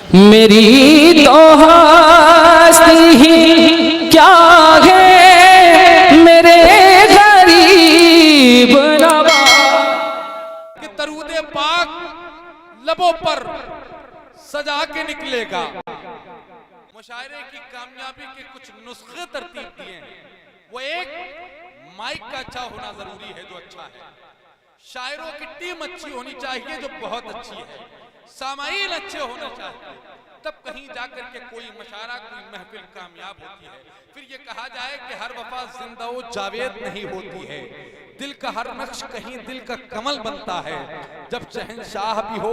मेरी तो हस्ती ही क्या है मेरे गरीब नवा कि दरूदे पाक लबों पर सजा के निकलेगा। मुशायरे की कामयाबी के कुछ नुस्खे तरतीब दिए हैं। वो एक, माइक का अच्छा होना जरूरी है जो अच्छा है, शायरों की टीम अच्छी होनी चाहिए जो बहुत अच्छी है, सामाईन अच्छे होने चाहिए, तब कहीं जाकर के कोई मशारा कोई महफिल कामयाब होती है। फिर ये कहा जाए कि हर वफा जिंदा व जावेद नहीं होती है, दिल का हर नक्श कहीं दिल का कमल बनता है। जब शहंशाह भी हो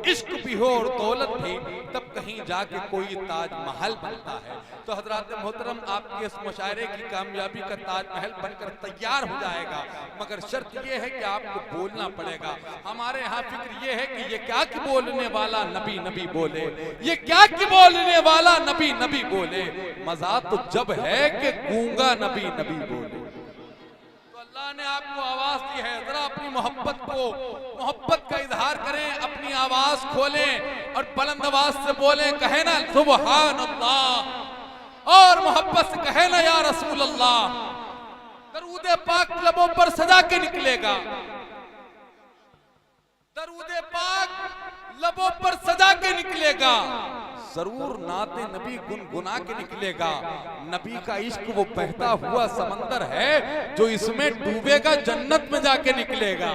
इश्क भी हो और दौलत भी, तब कहीं जाके कोई ताजमहल बनता है। तो हजरात मोहतरम, आपके इस मुशायरे की कामयाबी का ताजमहल बनकर तैयार हो जाएगा, मगर शर्त यह है कि आपको बोलना पड़ेगा। हमारे यहाँ फिक्र ये है कि ये क्या कि बोलने वाला नबी नबी बोले, ये क्या कि बोलने वाला नबी नबी बोले, मजा तो जब है कि गूंगा नबी नबी बोले। तो अल्लाह ने आपको आवाज दी है, जरा अपनी मोहब्बत का इजहार करें, अपनी आवाज खोलें और बुलंद आवाज से बोलें, कहे ना सुभान अल्लाह, और मोहब्बत से कहे ना या रसूल अल्लाह। दरूदे पाक लबों पर सजा के निकलेगा, दरूदे पाक लबों पर सजा के निकलेगा, जरूर नाते नबी गुनगुना के निकलेगा। नबी का इश्क वो बहता हुआ समंदर है जो इसमें डूबेगा जन्नत में जाके निकलेगा।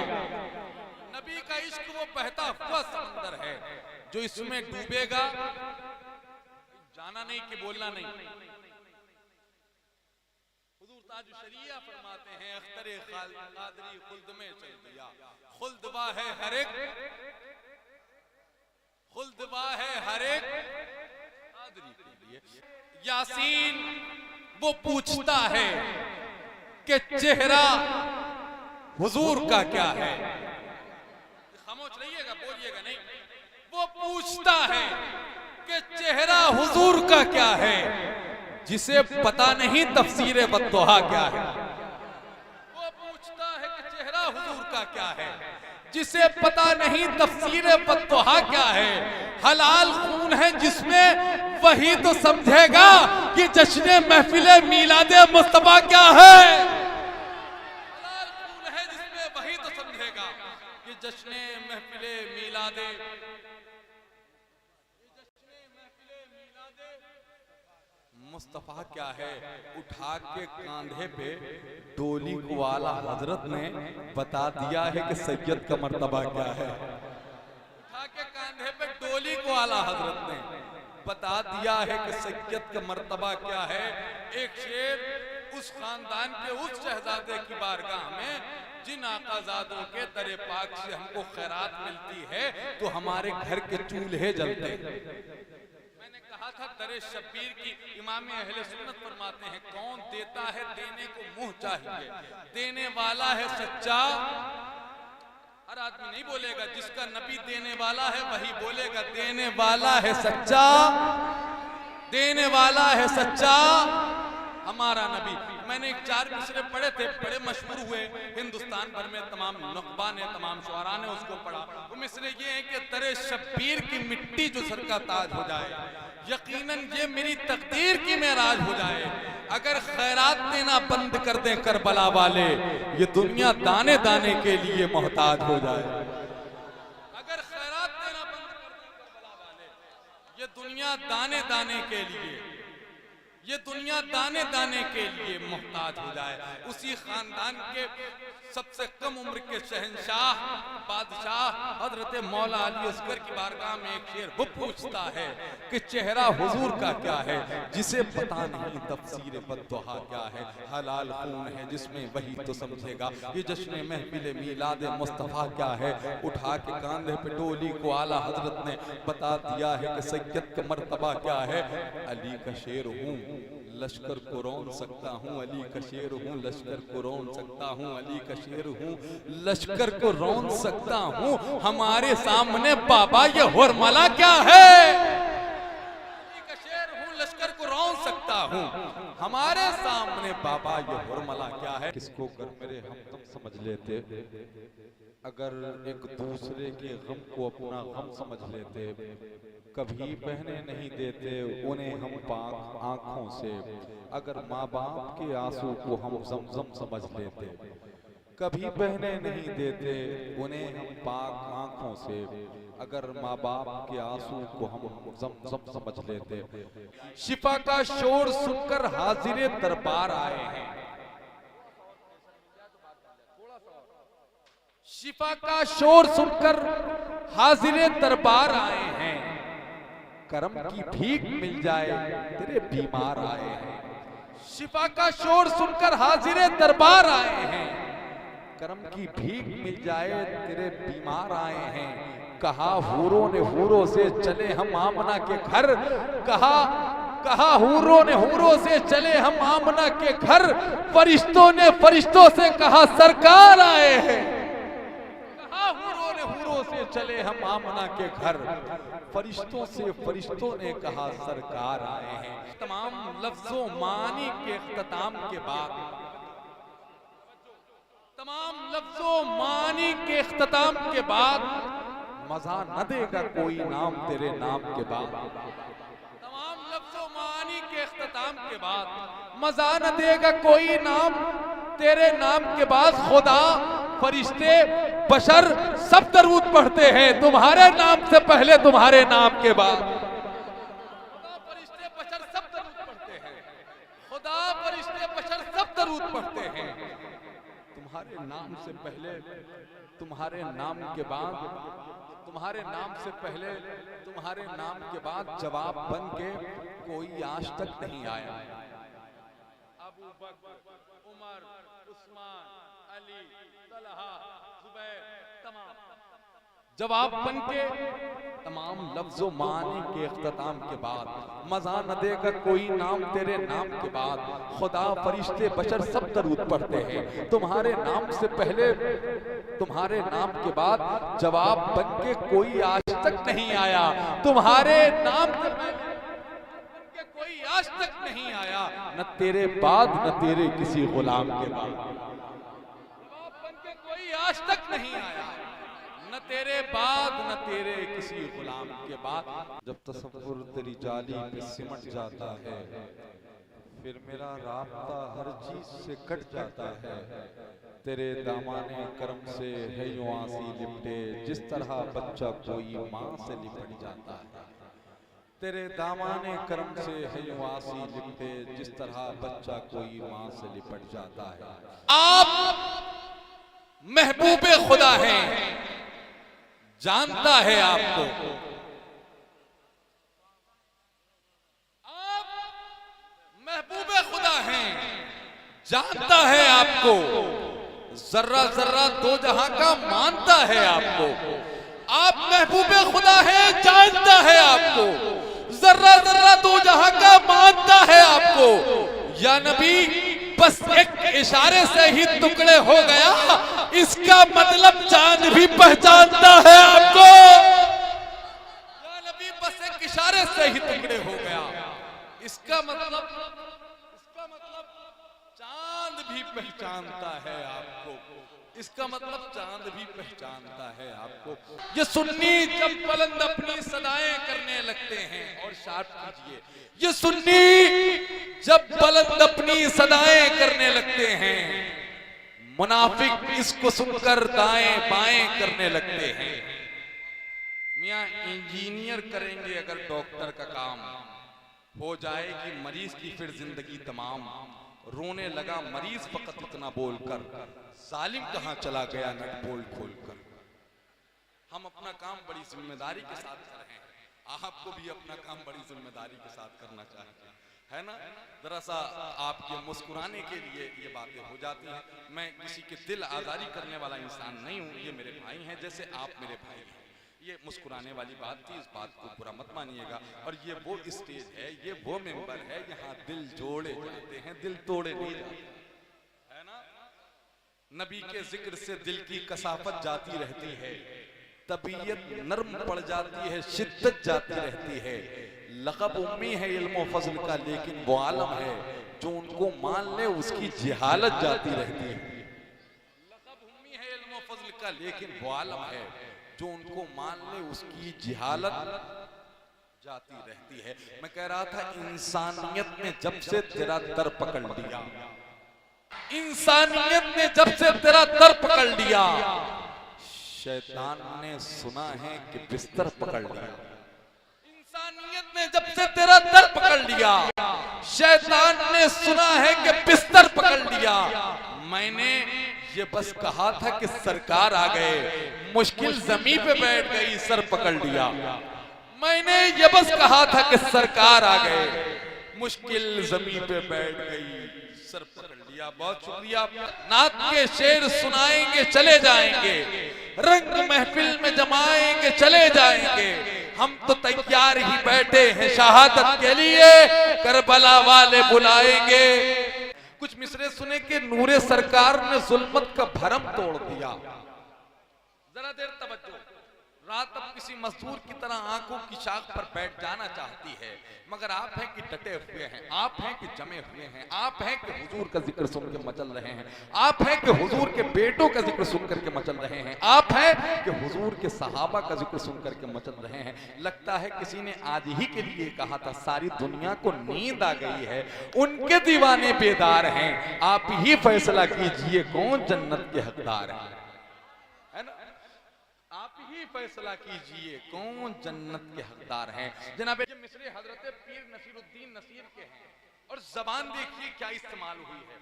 नबी का इश्क वो बहता हुआ समंदर है जो इसमें डूबेगा, जाना नहीं कि बोलना नहीं। हुजूर ताज शरीया फरमाते हैं, अख्तरे कादरी खुल्द में चल दिया, खुल्दवा है हर एक, खुल्दवा है हर एक कादरी के लिए। यासीन वो पूछता है कि चेहरा हुजूर का क्या है, खामोश रहिएगा, बोलिएगा नहीं। वो पूछता है कि चेहरा हुजूर का क्या है, जिसे पता नहीं तफसीर बद्दुहा क्या है। वो पूछता है कि चेहरा हुजूर का क्या है, जिसे पता नहीं तफसीर बद्दुहा क्या है। हलाल खून है जिसमें वही तो समझेगा कि जश्न महफिले मीलादे मुस्तफा क्या है। हलाल खून है जिसमें वही तो समझेगा कि जश्न महफिले मीलादे मुस्तफा क्या है। उठा के कांधे पे डोली को आला हजरत ने बता दिया है कि सैयद का मर्तबा क्या है। उठा के कांधे पे डोली को आला हजरत ने बता दिया है कि सैयद का मर्तबा क्या है। एक शेर उस खानदान के उस शहजादे की बारगाह में जिन आकाजादों के दरे पाक से हमको खैरात मिलती है तो हमारे घर के चूल्हे जलते। कहा था दरे शब्बीर की इमाम अहले सुन्नत फरमाते हैं, कौन देता है देने को मुंह चाहिए, देने वाला है सच्चा। हर आदमी नहीं बोलेगा, जिसका नबी देने वाला है वही बोलेगा देने वाला है सच्चा, देने वाला है सच्चा हमारा नबी। मैंने एक 4 मिसरे पढ़े थे, बड़े मशहूर हुए हिंदुस्तान भर में, तमाम नकबा ने तमाम शुआरा ने उसको पढ़ा। वो मिसरे ये है कि दरे शब्बीर की मिट्टी जो सर का ताज हो जाए, यकीनन ये मेरी तकदीर की मेराज हो जाए। अगर खैरात देना बंद कर दें करबला वाले, ये दुनिया दाने दाने के लिए मोहताज हो जाए। अगर खैरात देना बंद कर दें करबला वाले, ये दुनिया दाने दाने के लिए, ये दुनिया दाने दाने के लिए मोहताज हो जाए। उसी खानदान के सबसे कम उम्र के शहंशाह बादशाह हजरत मौला अली असगर की बारगाह में एक शेर वो पूछता है कि चेहरा हुजूर का क्या है, जिसे पता नहीं तफसीर बद्दुहा क्या है। हलाल खून है जिसमें वही तो समझेगा ये जश्न महफिल मीलाद मुस्तफा क्या है। उठा के कांधे पे डोली को आला हजरत ने बता दिया है कि सैयद का मर्तबा क्या है। अली का शेर हूँ लश्कर को रौन सकता हूँ, अली का शेर हूँ लश्कर को रौन सकता हूँ, अली का शेर हूँ लश्कर को रौन सकता हूँ। हमारे सामने बाबा ये हुरमला क्या है। अली का शेर हूँ लश्कर को रौन सकता हूँ, हमारे सामने बाबा ये हुरमला क्या है। किसको कर मेरे हम तुम समझ लेते अगर एक दूसरे के गम को अपना गम समझ लेते, कभी बहने नहीं देते उन्हें हम पाक आंखों से। अगर माँ बाप के आंसू को हम जमजम समझ लेते, कभी बहने नहीं देते उन्हें हम पाक आंखों से। अगर माँ बाप के आंसू को हम जमजम समझ लेते। शिफा का शोर सुनकर हाजिरे दरबार आए हैं। शिफा का शोर सुनकर हाजिरे दरबार आए हैं। करम की भीख मिल जाए तेरे बीमार आए हैं। शिफा का शोर सुनकर हाजिरे दरबार आए हैं। करम की भीख मिल जाए तेरे बीमार आए हैं। कहा हूरों ने हूरों से चले हम आमना के घर। कहा हूरों ने हूरों से चले हम आमना के घर। फरिश्तों ने फरिश्तों से कहा सरकार आए हैं। हूरों ने हूरों से चले हम आमना के घर। फरिश्तों से फरिश्तों ने कहा सरकार आए हैं। तमाम लफ्जों मानी के इख्तिताम के बाद, तमाम लफ्जों मानी के इख्तिताम के बाद मजा न देगा कोई नाम तेरे नाम के बाद। तमाम लफ्जों मानी के इख्तिताम के बाद मजा न देगा कोई नाम तेरे नाम के बाद। खुदा फरिश्ते बशर सब दरूद पढ़ते हैं तुम्हारे नाम से पहले तुम्हारे नाम के बाद। खुदा फरिश्ते बशर सब दरूद पढ़ते हैं। खुदा फरिश्ते बशर सब दरूद पढ़ते हैं तुम्हारे नाम से पहले तुम्हारे नाम के बाद। तुम्हारे नाम से पहले तुम्हारे नाम के बाद जवाब बन के कोई आज तक नहीं आया। अबू बकर, उमर, उस्मान, अली, तलहा, जुबैर, तमाम जवाब बन के तमाम लफ्जों मानी के इख्तिताम के बाद मजा न देगा कोई नाम तेरे नाम के बाद। खुदा फरिश्ते बशर सब दरूद पढ़ते हैं तुम्हारे नाम से पहले तुम्हारे नाम के बाद। जवाब बन के कोई आज तक नहीं आया तुम्हारे नाम से पहले कोई आज तक नहीं आया। न तेरे बाद न तेरे किसी गुलाम के बाद। जवाब बन के कोई आज तक नहीं आया न तेरे बाद न तेरे किसी गुलाम के बाद। जब तसव्वुर तेरी जाली पे सिमट जाता है, फिर मेरा राब्ता हर चीज से कट जाता है। तेरे दामाने करम से है यूं आंसी लिपटे जिस तरह बच्चा कोई माँ से लिपट जाता है। तेरे दामाने करम से है यूं आंसी लिपटे जिस तरह बच्चा कोई माँ से लिपट जाता है। आप महबूबे खुदा हैं, जानता है आपको। आप महबूबे खुदा हैं, जानता है आपको। जर्रा जर्रा दो जहां का मानता है आपको। आप महबूबे खुदा हैं, जानता है आपको। जर्रा जर्रा दो जहां का मानता है आपको। या नबी बस एक इशारे से ही टुकड़े हो गया, इसका मतलब चांद भी पहचानता है आपको। या नबी बस एक इशारे से ही टुकड़े हो गया, इसका मतलब चांद भी पहचानता है आपको। इसका मतलब चांद भी पहचानता है आपको। ये सुन्नी जब बुलंद अपनी सदाएं करने लगते हैं, और शार्ट कीजिए, ये सुन्नी जब बुलंद अपनी सदाएं करने लगते हैं, मुनाफिक इसको सुनकर दाएं बाएं करने लगते हैं। मियां इंजीनियर करेंगे अगर डॉक्टर का काम, हो जाएगी मरीज की फिर जिंदगी तमाम। रोने लगा मरीज फकत इतना बोलकर, जालिम कहां चला गया नट बोल्ट खोलकर। हम अपना काम बड़ी जिम्मेदारी के साथ कर रहे हैं, आपको भी अपना काम बड़ी जिम्मेदारी के साथ करना चाहिए, है ना। जरा सा आपके मुस्कुराने के लिए ये बातें हो जाती हैं। मैं किसी के दिल आजारी करने वाला इंसान नहीं हूँ, ये मेरे भाई हैं जैसे आप मेरे भाई हैं। ये मुस्कुराने वाली बात थी, इस बात को बुरा मत मानिएगा। और ये वो स्टेज है, ये वो मेंबर है, यहाँ दिल जोड़े जाते हैं, दिल तोड़े नहीं जाते, है ना। नबी के जिक्र से दिल की कसाफत जाती रहती है, तबीयत नर्म पड़ जाती है, शिद्दत जाती रहती है। लक़ब उम्मी है इल्म फज़ल का, लेकिन वो आलम है जो उनको मान ले उसकी जिहालत जाती रहती है। लक़ब उम्मी है इल्म फज़ल का, का लेकिन वो आलम है जो उनको मान ले उसकी जिहालत जाती रहती है। मैं कह रहा था इंसानियत ने जब से तेरा दर पकड़ लिया, इंसानियत ने जब से तेरा दर पकड़ लिया, शैतान ने सुना है कि बिस्तर पकड़ लिया। इंसानियत ने जब से तेरा दर पकड़ लिया, शैतान ने सुना है कि बिस्तर पकड़ लिया। मैंने ये बस कहा था कि सरकार आ गए, मुश्किल जमीन पे बैठ गई, सर पकड़ लिया। मैंने ये बस कहा था कि सरकार आ गए, मुश्किल जमीन पे बैठ गई, सर पकड़ लिया। बहुत शुक्रिया। नात के शेर सुनाएंगे चले जाएंगे, रंग महफिल में जमाएंगे चले जाएंगे। हम तो तैयार ही बैठे हैं शहादत के लिए, करबला वाले बुलाएंगे। कुछ मिसरे सुने कि नूरे सरकार ने जुल्मत का भरम तोड़ दिया। जरा देर तवज्जो। रात अब किसी मजदूर की तरह आंखों की शाख पर बैठ जाना चाहती है, मगर आप हैं कि डटे हुए हैं, आप हैं कि जमे हुए हैं, आप हैं कि हुजूर का जिक्र सुन के मचल रहे हैं, आप हैं कि हुजूर के बेटों का जिक्र सुन करके मचल रहे हैं, आप हैं कि हुजूर के सहाबा का जिक्र सुन करके मचल रहे हैं। लगता है किसी ने आज ही के लिए कहा था सारी दुनिया को नींद आ गई है, उनके दीवाने बेदार हैं, आप ही फैसला कीजिए कौन जन्नत के हकदार है ना? आप ही फैसला कीजिए कौन जन्नत के हकदार हैं। जनाब ये मिसरे हजरत पीर नसीरुद्दीन नसीर के हैं, और जबान देखिए क्या इस्तेमाल हुई है।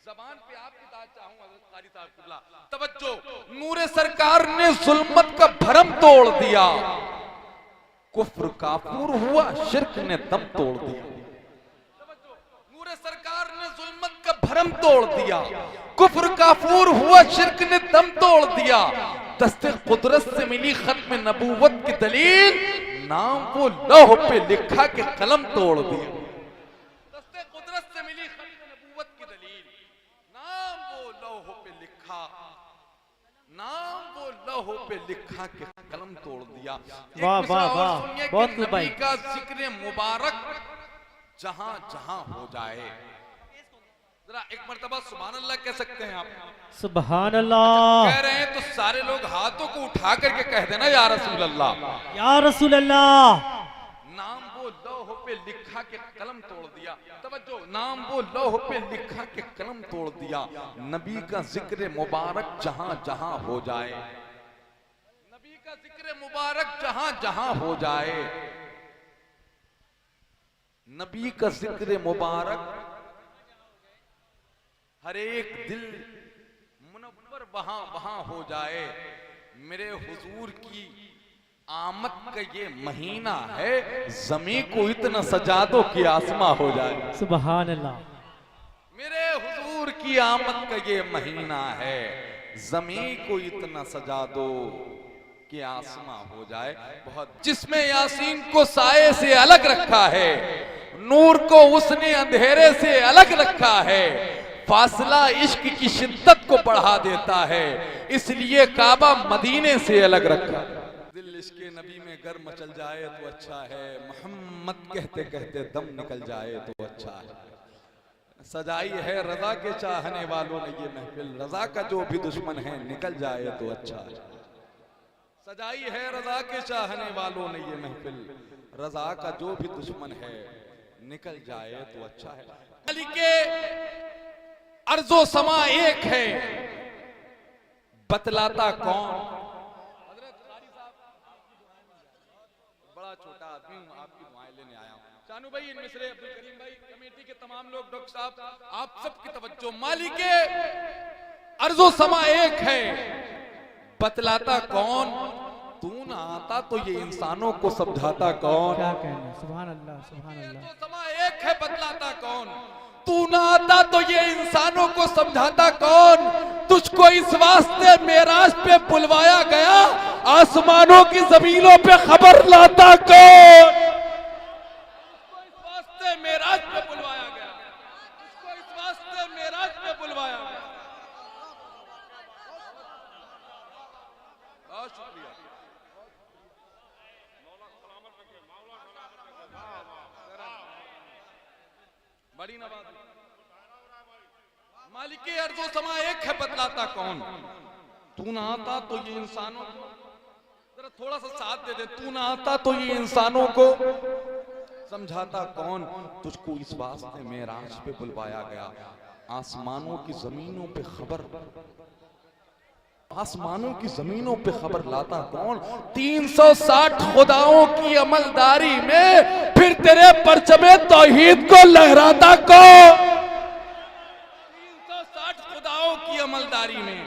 जबान पे आपकी दाद चाहूं हजरत कारी साहब कुल्ला, तवज्जो। नूरे सरकार ने जुल्मत का भरम तोड़ दिया, कुफ्र काफूर हुआ, शिर्क ने दम तोड़ दिया। नूरे सरकार ने जुल्मत का भरम तोड़ दिया, कुफ्र काफूर हुआ, शिर्क ने दम तोड़ दिया। दस्ते कुदरत से मिली खत्म नबूवत की दलील, नाम वो लौह पे लिखा के कलम तोड़ दिया। दस्ते कुदरत से मिली खत्म नबूवत की दलील, नाम वो लौह पे लिखा, नाम वो लौह पे लिखा के कलम तोड़ दिया। वाह वाह वाह, बहुत खूब भाई। का जिक्र मुबारक जहां जहां हो जाए, जरा एक मर्तबा सुभान अल्लाह कह सकते हैं आप? सुभान अल्लाह कह रहे हैं तो सारे लोग हाथों को उठा करके कह देना या रसूल अल्लाह, या रसूल अल्लाह। नाम वो लौह पे लिखा के कलम तोड़ दिया। तवज्जो, नाम वो लौह पे लिखा के कलम तोड़ दिया। नबी का जिक्र मुबारक जहां जहां हो जाए, नबी का जिक्र मुबारक जहां जहां हो जाए, नबी का जिक्र मुबारक हर एक दिल मुनव्वर वहां वहां हो जाए। मेरे हुजूर की आमद का ये महीना है, ज़मीं को इतना सजा दो कि आसमां हो जाए। सुभान अल्लाह। मेरे हुजूर की आमद का ये महीना है, ज़मीं को इतना सजा दो कि आसमां हो जाए। बहुत जिसमें यासीन को साये से अलग रखा है, नूर को उसने अंधेरे से अलग रखा है, फासला इश्क की शिद्दत को बढ़ा देता है, इसलिए काबा मदीने से अलग रखा। दिल इश्क नबी में गर मचल जाए तो अच्छा है, मोहम्मद कहते कहते दम निकल जाए तो अच्छा है। सजाई है रजा के चाहने वालों ने ये महफिल, रजा का जो भी दुश्मन है निकल जाए तो अच्छा है। सजाई है रजा के चाहने वालों ने ये महफिल, रजा का जो भी दुश्मन है निकल जाए तो अच्छा है। अली के अर्जो समा एक है, बतलाता कौन? बड़ा छोटा आदमी हूं, आपकी दुआएं लेने आया हूं। चानू भाई, इन मिसरे, अब्दुल करीम भाई, कमेटी के तमाम लोग, डॉक्टर साहब, आप सबकी तवज्जो। मालिके अर्जो समा एक है, बतलाता कौन? तू ना आता तो ये इंसानों को समझाता कौन? क्या कहना, सुभान अल्लाह सुभान अल्लाह। अर्जो समा एक है, बतलाता कौन? तू ना आता तो ये इंसानों को समझाता कौन? तुझको इस वास्ते मेराज पे बुलवाया गया, आसमानों की जमीनों पे खबर लाता कौन? तुझको इस वास्ते मेराज पे बुलवाया गया, तुझको इस वास्ते मेराज पे बुलवाया गया। बहुत शुक्रिया। बड़ी नवाज। मालिके अर्जो समा एक है, बतलाता कौन? तू ना आता तो ये इंसानों को, जरा थोड़ा सा साथ दे दे, तू ना आता तो ये इंसानों को समझाता कौन, तुझको इस वास्ते मेराज पे बुलवाया गया। आसमानों की जमीनों पे खबर, आसमानों की जमीनों पे खबर लाता कौन, 360 खुदाओं की अमलदारी में फिर तेरे परचमे तौहीद को लहराता कौन, 360 खुदाओं की अमलदारी में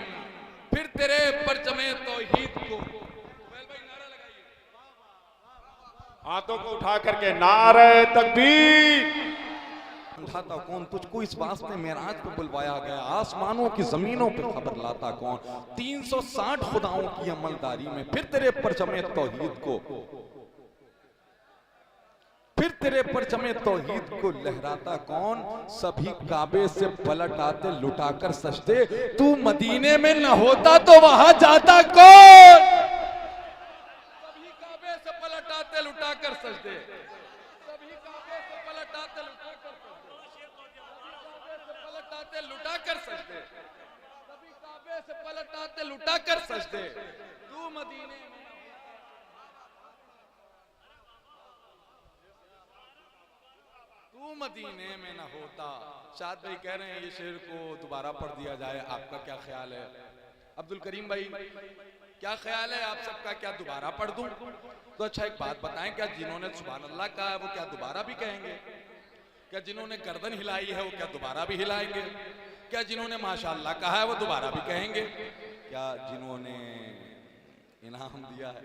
फिर तेरे परचमे तौहीद को। हाथों को उठा करके नारे तकबीर। उठाता कौन, तुझको इस वास्ते मेराज पे बुलवाया गया। आसमानों की जमीनों पे खबर लाता कौन, 360 खुदाओं की अमलदारी में फिर तेरे परचमे तौहीद को, फिर तेरे परचमे तौहीद को लहराता कौन। सभी काबे से पलट आते लुटाकर सजदे, तू मदीने में न होता तो वहां जाता कौन। सभी काबे से पलट आते लुटाकर सजदे, सभी काबे से पलट आते लुटाकर सजदे, सभी काबे से पलट आते लुटाकर सजदे, तू मदीने में, तू मदीने में न होता। शाद भाई कह रहे हैं ये शेर को दोबारा पढ़ दिया जाए, आपका क्या ख्याल है? अब्दुल करीम भाई क्या ख्याल है आप सबका, क्या दोबारा पढ़ दूं? तो अच्छा एक बात बताएं, क्या जिन्होंने सुभान अल्लाह कहा है वो क्या दोबारा भी कहेंगे? क्या जिन्होंने गर्दन हिलाई है वो क्या दोबारा भी हिलाएंगे? क्या जिन्होंने माशाअल्लाह कहा है वो दोबारा भी कहेंगे? क्या जिन्होंने इनाम दिया है?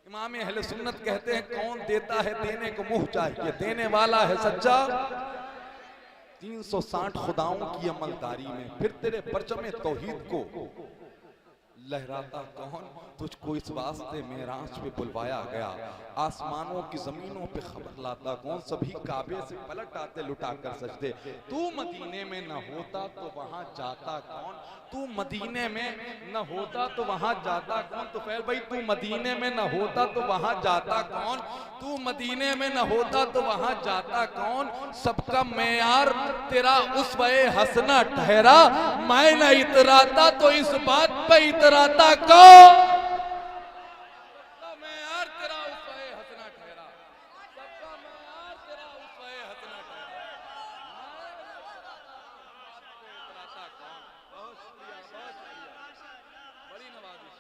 इमाम अहले सुन्नत कहते हैं कौन देता है देने को मुंह चाहिए, देने वाला है सच्चा। 360 खुदाओं की अमलदारी में फिर तेरे परचमे तौहीद को लहराता कौन, तुझको इस वास्ते मेराज पे बुलवाया गया। आसमानों की जमीनों पे खबर लाता कौन, सभी काबे से पलट आते लुटाकर सजदे, तू मदीने में न होता तो वहां जाता कौन, तू मदीने में न होता तो वहां जाता कौन। तो फैल भाई तू मदीने में न होता तो वहां जाता कौन, तू मदीने में न होता तो वहां जाता कौन। सबका मेयार तेरा उसवे हसना ठहरा, मैं न इतराता तो इस बात पे इतराता कौन। सबका मेयार तेरा उसवे हसना ठहरा, सबका मेयार तेरा उसवे हसना ठहरा, इतराता कौन। बहुत शुक्रिया, बहुत शुक्रिया, बड़ी नवाजिश।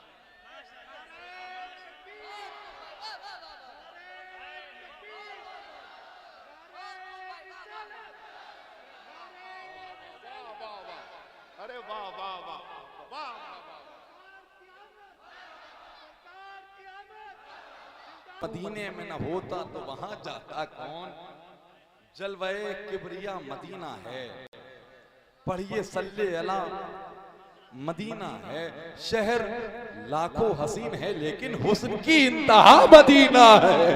अरे वाह वाह वाह वाह। मदीने में न होता तो वहां जाता कौन, जलवे किबरिया मदीना है, पढ़िए सल्ले अला मदीना है। शहर लाखों हसीन है लेकिन हुस्न की इंतहा मदीना है।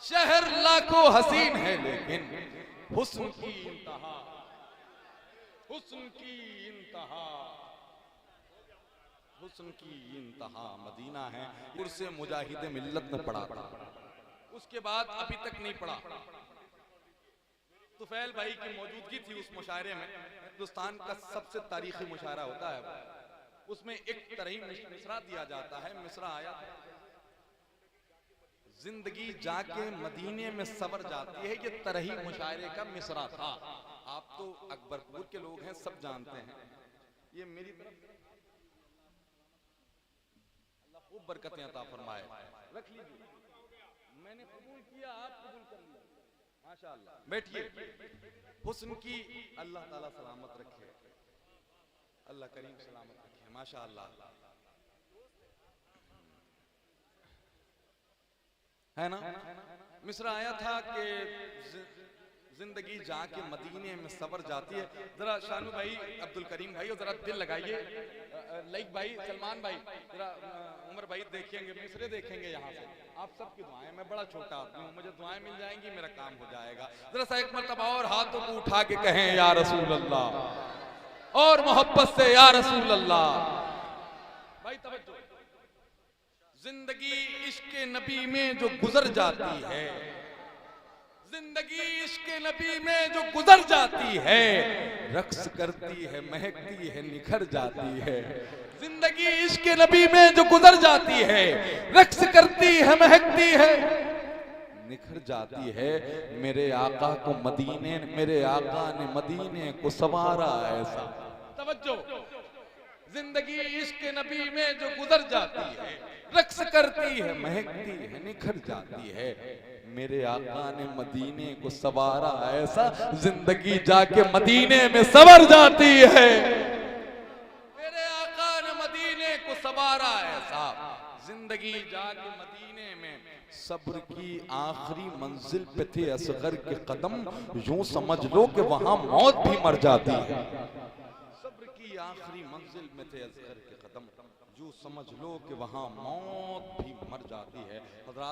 शहर लाखों हसीन है लेकिन हुस्न की इंतहा, हुस्न की इंतहा, हुस्न की इंतहा मदीना है। उर्से मुजाहिद मिल्लत में पढ़ा, उसके बाद अभी तक नहीं पढ़ा। तुफैल भाई की मौजूदगी थी उस मुशायरे में, हिंदुस्तान का सबसे तारीखी मुशायरा होता है, उसमें एक तरही मिसरा दिया जाता है। मिसरा आया, जिंदगी जाके मदीने में सवर जाती है, ये तरही मुशायरे का मिसरा था। आप तो अकबरपुर के लोग हैं, सब जानते हैं। ये मेरी तरफ अल्लाह खूब बरकतें अता फरमाए, रख लीजिए, मैंने कबूल किया, आप कबूल कर लिया, माशाअल्लाह। बैठिए। हुस्न की अल्लाह ताला सलामत रखे, अल्लाह करीम सलामत रखे, माशाअल्लाह, है ना। मिसरा आया था कि जिंदगी जाके मदीने में सबर जाती है। जरा शानू भाई, अब्दुल करीम भाई, और जरा दिल लगाइए, लाइक भाई, सलमान भाई, जरा उमर भाई देखेंगे, मिसरे देखेंगे यहाँ से। आप सबकी दुआएं, मैं बड़ा छोटा आदमी हूँ, मुझे दुआएं मिल जाएंगी, मेरा काम हो जाएगा। जरा सा एक मर्तबा और हाथों को उठा के कहें या रसूल अल्लाह, और मोहब्बत से या रसूल अल्लाह। भाई तवज्जो, जिंदगी इश्क नबी में जो गुजर जाती है, जिंदगी इश्क नबी में जो गुजर जाती है, रक्स करती है, महकती है, निखर जाती है। जिंदगी इश्क नबी में जो गुजर जाती है, रक्स करती है, महकती है, निखर जाती है। मेरे आका को मदीने, मेरे आका ने मदीने को संवारा ऐसा। तवज्जो, जिंदगी इश्क नबी में जो गुजर जाती है, रक्स करती है, महकती है, निखर जाती है। मेरे आका ने मदीने को संवारा ऐसा, जिंदगी जाके मदीने में संवर जाती है। मेरे आका ने मदीने को संवारा ऐसा, जिंदगी जाके मदीने में। सब्र की आखिरी मंजिल पे थे असगर के कदम, यूं समझ लो कि वहां मौत भी मर जाती है। सब्र की आखिरी मंजिल में थे असगर के कदम, यूं समझ लो कि वहां मौत भी मर जाती है। हज़रात